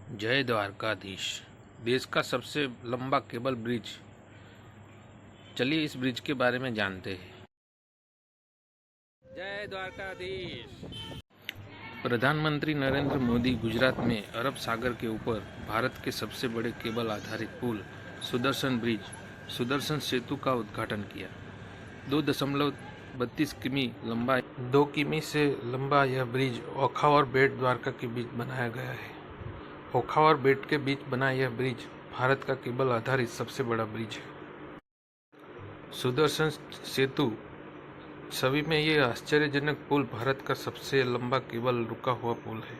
जय द्वारकाधीश। देश का सबसे लंबा केबल ब्रिज। चलिए इस ब्रिज के बारे में जानते हैं। जय द्वारकाधीश। प्रधानमंत्री नरेंद्र मोदी गुजरात में अरब सागर के ऊपर भारत के सबसे बड़े केबल आधारित पुल सुदर्शन सेतु का उद्घाटन किया। 2.32 किमी लंबा 2 किमी से लंबा यह ब्रिज ओखा और बेट द्वारका के बीच बनाया गया है। ओखा और बेट के बीच बना यह ब्रिज भारत का केबल आधारित सबसे बड़ा ब्रिज है। सुदर्शन सेतु छवि में ये आश्चर्यजनक पुल भारत का सबसे लंबा केबल रुका हुआ पुल है।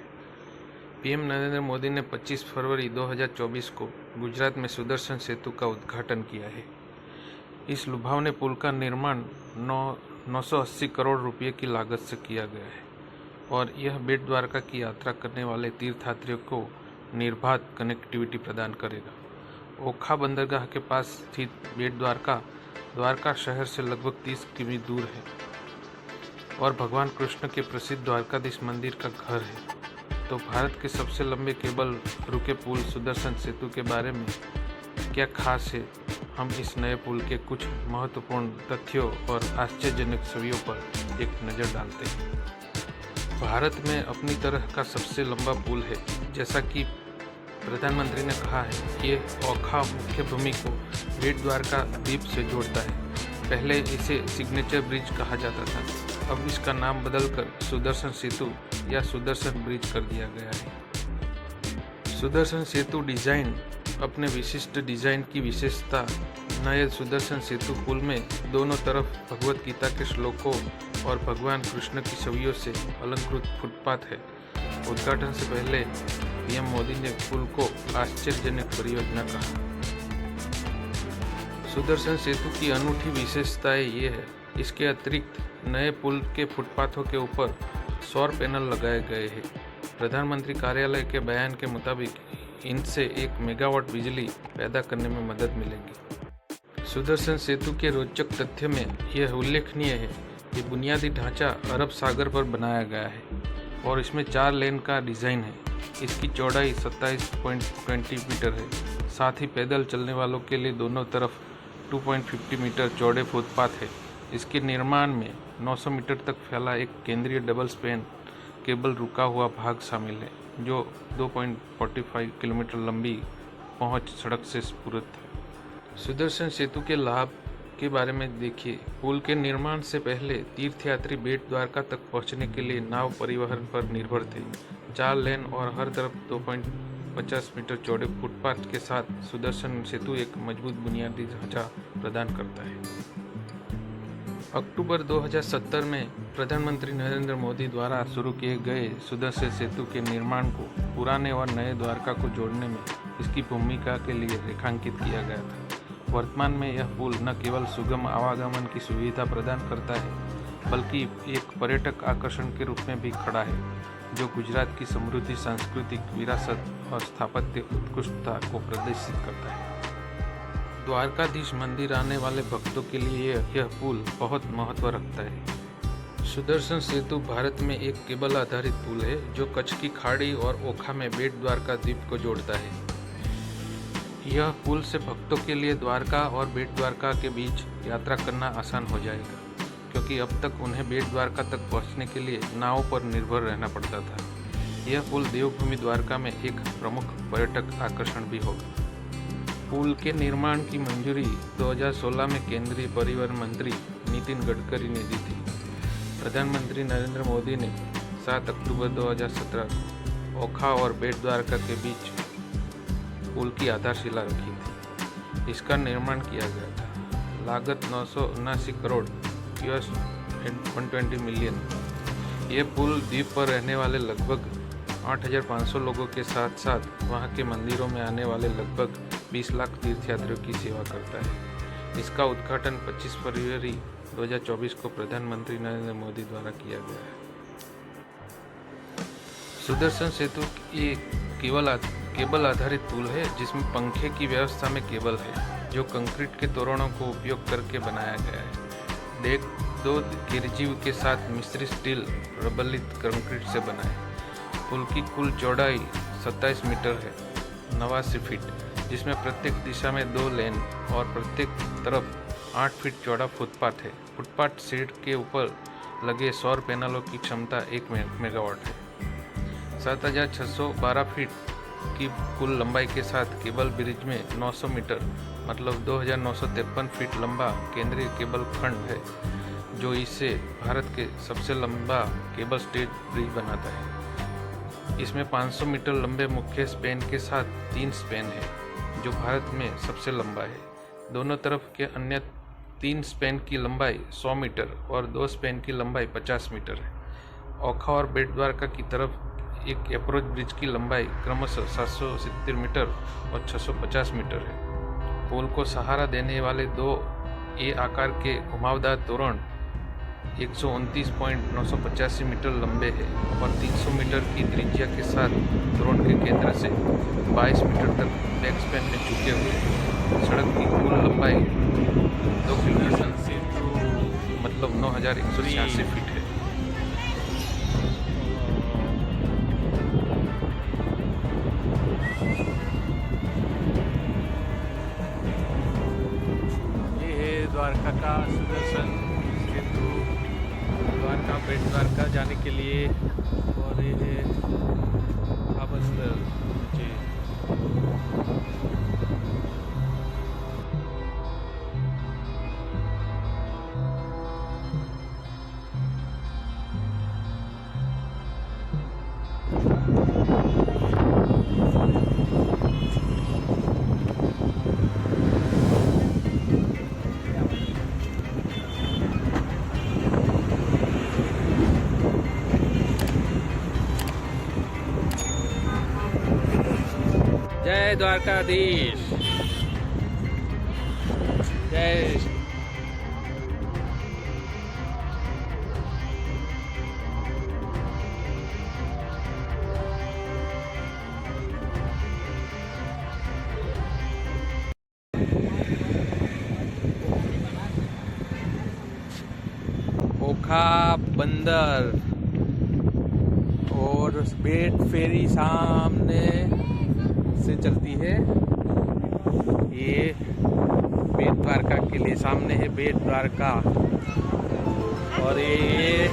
पीएम नरेंद्र मोदी ने 25 फरवरी 2024 को गुजरात में सुदर्शन सेतु का उद्घाटन किया है। इस लुभावने पुल का निर्माण 980 करोड़ रुपए की लागत से किया गया है और यह बेट द्वारका की यात्रा करने वाले तीर्थयात्रियों को निर्बाध कनेक्टिविटी प्रदान करेगा। ओखा बंदरगाह के पास स्थित बेट द्वारका शहर से लगभग 30 किमी दूर है और भगवान कृष्ण के प्रसिद्ध द्वारकाधीश मंदिर का घर है। तो भारत के सबसे लंबे केबल रुके पुल सुदर्शन सेतु के बारे में क्या खास है, हम इस नए पुल के कुछ महत्वपूर्ण तथ्यों और आश्चर्यजनक छवियों पर एक नज़र डालते हैं। भारत में अपनी तरह का सबसे लंबा पुल है। जैसा कि प्रधानमंत्री ने कहा है, ये ओखा मुख्य भूमि को बेट द्वारका द्वीप से जोड़ता है। पहले इसे सिग्नेचर ब्रिज कहा जाता था, अब इसका नाम बदलकर सुदर्शन सेतु या सुदर्शन ब्रिज कर दिया गया है। सुदर्शन सेतु डिजाइन अपने विशिष्ट डिजाइन की विशेषता नए सुदर्शन सेतु पुल में दोनों तरफ भगवत गीता के श्लोकों और भगवान कृष्ण की छवियों से अलंकृत फुटपाथ है। उद्घाटन से पहले पीएम मोदी ने पुल को आश्चर्यजनक परियोजना कहा। सुदर्शन सेतु की अनूठी विशेषताएं ये है, इसके अतिरिक्त नए पुल के फुटपाथों के ऊपर सौर पैनल लगाए गए हैं। प्रधानमंत्री कार्यालय के बयान के मुताबिक इनसे 1 मेगावाट बिजली पैदा करने में मदद मिलेगी। सुदर्शन सेतु के रोचक तथ्य में यह उल्लेखनीय है कि बुनियादी ढांचा अरब सागर पर बनाया गया है और इसमें 4 लेन का डिज़ाइन है। इसकी चौड़ाई 27.20 मीटर है। साथ ही पैदल चलने वालों के लिए दोनों तरफ 2.50 मीटर चौड़े फुटपाथ है। इसके निर्माण में 900 मीटर तक फैला एक केंद्रीय डबल स्पैन केबल रुका हुआ भाग शामिल है, जो 2.45 किलोमीटर लंबी पहुंच सड़क से स्फूर्त है। सुदर्शन सेतु के लाभ के बारे में देखिए। पुल के निर्माण से पहले तीर्थयात्री बेट द्वारका तक पहुंचने के लिए नाव परिवहन पर निर्भर थे। 4 लेन और हर तरफ 2.50 मीटर चौड़े फुटपाथ के साथ सुदर्शन सेतु एक मजबूत बुनियादी ढांचा प्रदान करता है। अक्टूबर 2017 में प्रधानमंत्री नरेंद्र मोदी द्वारा शुरू किए गए सुदर्शन सेतु के निर्माण को पुराने और नए द्वारका को जोड़ने में इसकी भूमिका के लिए रेखांकित किया गया था। वर्तमान में यह पुल न केवल सुगम आवागमन की सुविधा प्रदान करता है, बल्कि एक पर्यटक आकर्षण के रूप में भी खड़ा है, जो गुजरात की समृद्धि, सांस्कृतिक विरासत और स्थापत्य उत्कृष्टता को प्रदर्शित करता है। द्वारकाधीश मंदिर आने वाले भक्तों के लिए यह पुल बहुत महत्व रखता है। सुदर्शन सेतु भारत में एक केबल आधारित पुल है जो कच्छ की खाड़ी और ओखा में बेट द्वारका द्वीप को जोड़ता है। यह पुल से भक्तों के लिए द्वारका और बेट द्वारका के बीच यात्रा करना आसान हो जाएगा, क्योंकि अब तक उन्हें बेट द्वारका तक पहुंचने के लिए नाव पर निर्भर रहना पड़ता था। यह पुल देवभूमि द्वारका में एक प्रमुख पर्यटक आकर्षण भी होगा। पुल के निर्माण की मंजूरी 2016 में केंद्रीय परिवहन मंत्री नितिन गडकरी ने दी थी। प्रधानमंत्री नरेंद्र मोदी ने 7 अक्टूबर 2017 ओखा और बेट द्वारका के बीच पुल की आधारशिला रखी थी। इसका निर्माण किया गया था। लागत 979 करोड़ US $120 मिलियन। ये पुल द्वीप पर रहने वाले लगभग 8,500 लोगों के साथ साथ वहाँ के मंदिरों में आने वाले लगभग 20 लाख तीर्थयात्रियों की सेवा करता है। इसका उद्घाटन 25 फरवरी 2024 को प्रधानमंत्री नरेंद्र मोदी द्वारा किया गया है। सुदर्शन सेतु एक केबल आधारित पुल है जिसमें पंखे की व्यवस्था में केबल है, जो कंक्रीट के तोरणों को उपयोग करके बनाया गया है। डेक 2 गिरजीव के साथ मिश्रित स्टील प्रबलित कंक्रीट से बना है। पुल की कुल चौड़ाई 27 मीटर है, 89 फीट, जिसमें प्रत्येक दिशा में 2 लेन और प्रत्येक तरफ 8 फीट चौड़ा फुटपाथ है। फुटपाथ शेड के ऊपर लगे सौर पैनलों की क्षमता 1 मेगावाट है। 7,612 फीट की कुल लंबाई के साथ केबल ब्रिज में 900 मीटर मतलब 2,953 फीट लंबा केंद्रीय केबल खंड है, जो इसे भारत के सबसे लंबा केबल स्टेज ब्रिज बनाता है। इसमें 500 मीटर लंबे मुख्य स्पैन के साथ 3 स्पैन है, जो भारत में सबसे लंबा है। दोनों तरफ के अन्य 3 स्पैन की लंबाई 100 मीटर और 2 स्पैन की लंबाई 50 मीटर है। ओखा और बेट द्वारका की तरफ एक अप्रोच ब्रिज की लंबाई क्रमशः 770 मीटर और 650 मीटर है। पुल को सहारा देने वाले 2 ए आकार के घुमावदार तोरण 129.985 मीटर लंबे हैं और 300 मीटर की त्रिज्या के साथ तोरण के केंद्र से 22 मीटर तक बैक स्पैन में झुके हुए हैं। सड़क की कुल लंबाई 2 किलोमीटर मतलब 9,186 फीट है। द्वारका का सुदर्शन सेतु, द्वारका बेट द्वारका जाने के लिए, और ये है आबस्तर नीचे। जय द्वारकाधीश, जय। ओखा बंदर और बेट फेरी सामने से चलती है। ये बेट द्वारका के लिए सामने है बेट द्वारका, और ये